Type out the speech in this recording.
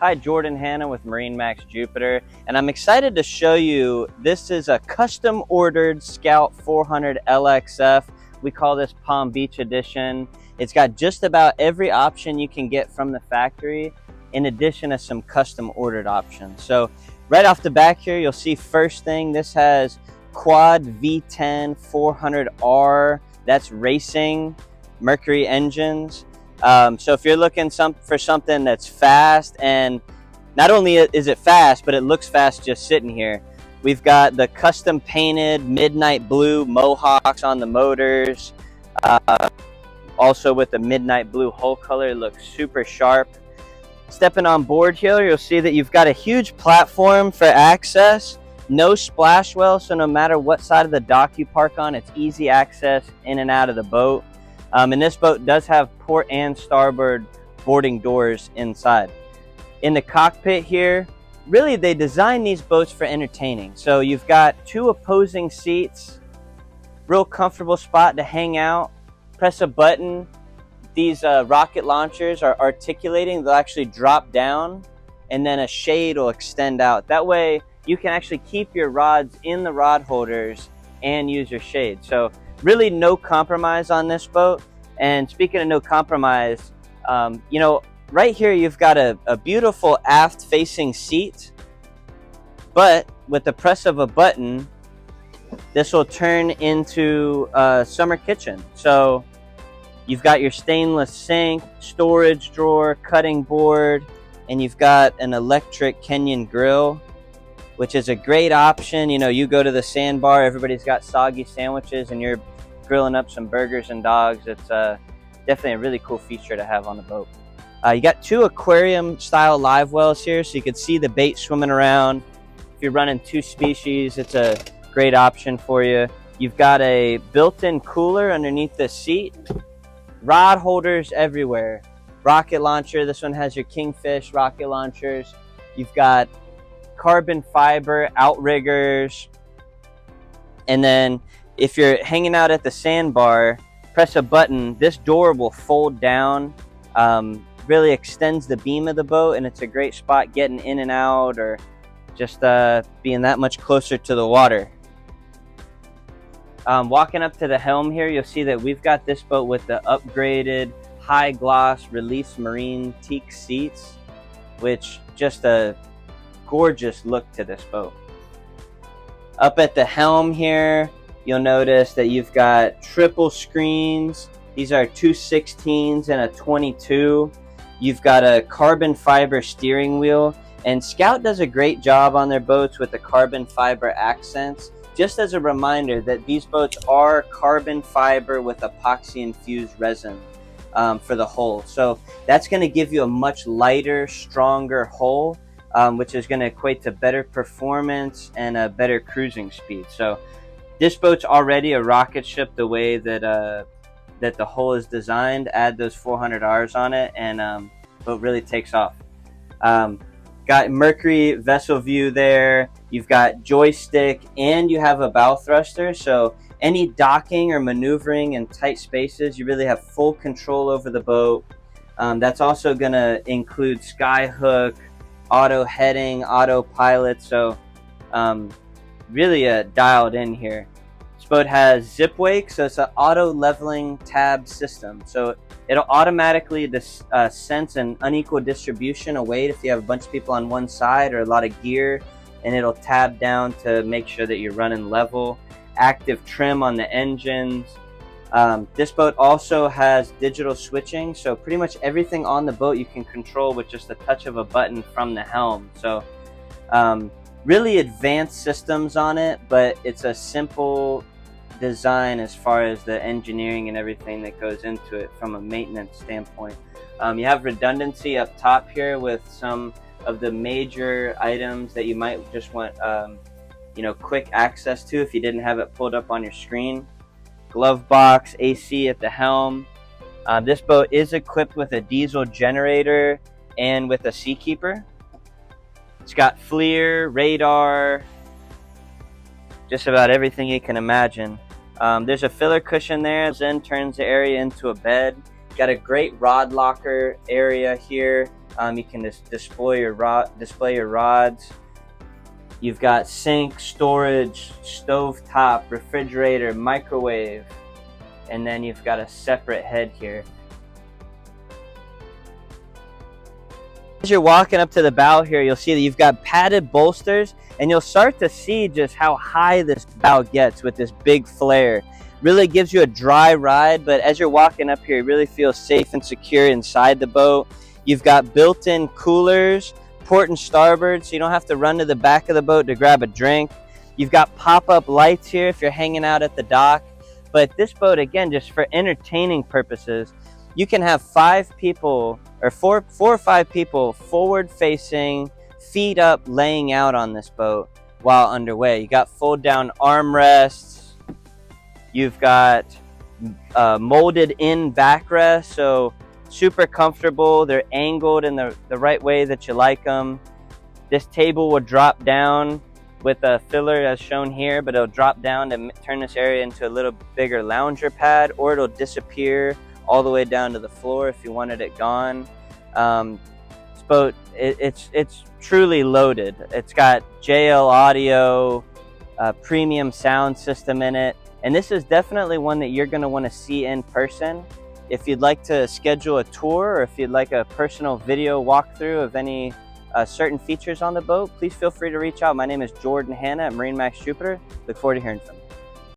Hi, Jordan Hanna with MarineMax Jupiter, and I'm excited to show you, this is a custom ordered Scout 400 LXF. We call this Palm Beach Edition. It's got just about every option you can get from the factory, in addition to some custom ordered options. So right off the back here, you'll see first thing, this has quad V10 400R, that's racing Mercury engines. So if you're looking for something that's fast, and not only is it fast, but it looks fast just sitting here. We've got the custom painted midnight blue mohawks on the motors. Also with the midnight blue hull color, it looks super sharp. Stepping on board here, you'll see that you've got a huge platform for access. No splash well, so no matter what side of the dock you park on, it's easy access in and out of the boat. And this boat does have port and starboard boarding doors inside. In the cockpit here, really they designed these boats for entertaining. So you've got two opposing seats, real comfortable spot to hang out. Press a button. These rocket launchers are articulating. They'll actually drop down, and then a shade will extend out. That way you can actually keep your rods in the rod holders and use your shade. So really no compromise on this boat. And speaking of no compromise, you know, right here you've got a beautiful aft facing seat, but with the press of a button, this will turn into a summer kitchen. So you've got your stainless sink, storage drawer, cutting board, and you've got an electric Kenyan grill, which is a great option. You know, you go to the sandbar, everybody's got soggy sandwiches, and you're grilling up some burgers and dogs. It's definitely a really cool feature to have on the boat. You got two aquarium style live wells here, so you can see the bait swimming around. If you're running two species, it's a great option for you. You've got a built-in cooler underneath the seat. Rod holders everywhere. Rocket launcher, this one has your Kingfish rocket launchers. You've got carbon fiber outriggers. And then if you're hanging out at the sandbar, press a button, this door will fold down, really extends the beam of the boat, and it's a great spot getting in and out, or just being that much closer to the water. Walking up to the helm here, you'll see that we've got this boat with the upgraded high gloss release marine teak seats, which just a gorgeous look to this boat. Up at the helm here, you'll notice that you've got triple screens. These are two 16s and a 22. You've got a carbon fiber steering wheel, and Scout does a great job on their boats with the carbon fiber accents. Just as a reminder that these boats are carbon fiber with epoxy infused resin for the hull. So that's going to give you a much lighter, stronger hull, which is going to equate to better performance and a better cruising speed. So this boat's already a rocket ship the way that that the hull is designed. Add those 400Rs on it, and boat really takes off. Got Mercury vessel view there. You've got joystick, and you have a bow thruster. So any docking or maneuvering in tight spaces, you really have full control over the boat. That's also going to include skyhook, auto heading, autopilot. So really dialed in here. This boat has zip wake, so it's an auto leveling tab system. So it'll automatically sense an unequal distribution of weight if you have a bunch of people on one side or a lot of gear, and it'll tab down to make sure that you're running level. Active trim on the engines. This boat also has digital switching, so pretty much everything on the boat you can control with just a touch of a button from the helm. So really advanced systems on it, but it's a simple design as far as the engineering and everything that goes into it from a maintenance standpoint. You have redundancy up top here with some of the major items that you might just want you know, quick access to if you didn't have it pulled up on your screen. Glove box, AC at the helm. This boat is equipped with a diesel generator and with a seakeeper. It's got FLIR, radar, just about everything you can imagine. There's a filler cushion there, then turns the area into a bed. Got a great rod locker area here. You can just display your rods. You've got sink, storage, stove top, refrigerator, microwave, and then you've got a separate head here. As you're walking up to the bow here, you'll see that you've got padded bolsters, and you'll start to see just how high this bow gets with this big flare. Really gives you a dry ride, but as you're walking up here, you really feel safe and secure inside the boat. You've got built-in coolers, port and starboard, so you don't have to run to the back of the boat to grab a drink. You've got pop-up lights here if you're hanging out at the dock. But this boat, again, just for entertaining purposes, you can have 5 people, or four or five people forward-facing, feet up, laying out on this boat while underway. You got fold-down armrests. You've got molded-in backrests, so super comfortable. They're angled in the right way that you like them. This table will drop down with a filler as shown here, but it'll drop down to turn this area into a little bigger lounger pad, or it'll disappear all the way down to the floor if you wanted it gone. This boat, it's truly loaded. It's got JL audio, premium sound system in it, and this is definitely one that you're going to want to see in person. If you'd like to schedule a tour, or if you'd like a personal video walkthrough of any certain features on the boat, please feel free to reach out. My name is Jordan Hanna at MarineMax Jupiter. Look forward to hearing from you.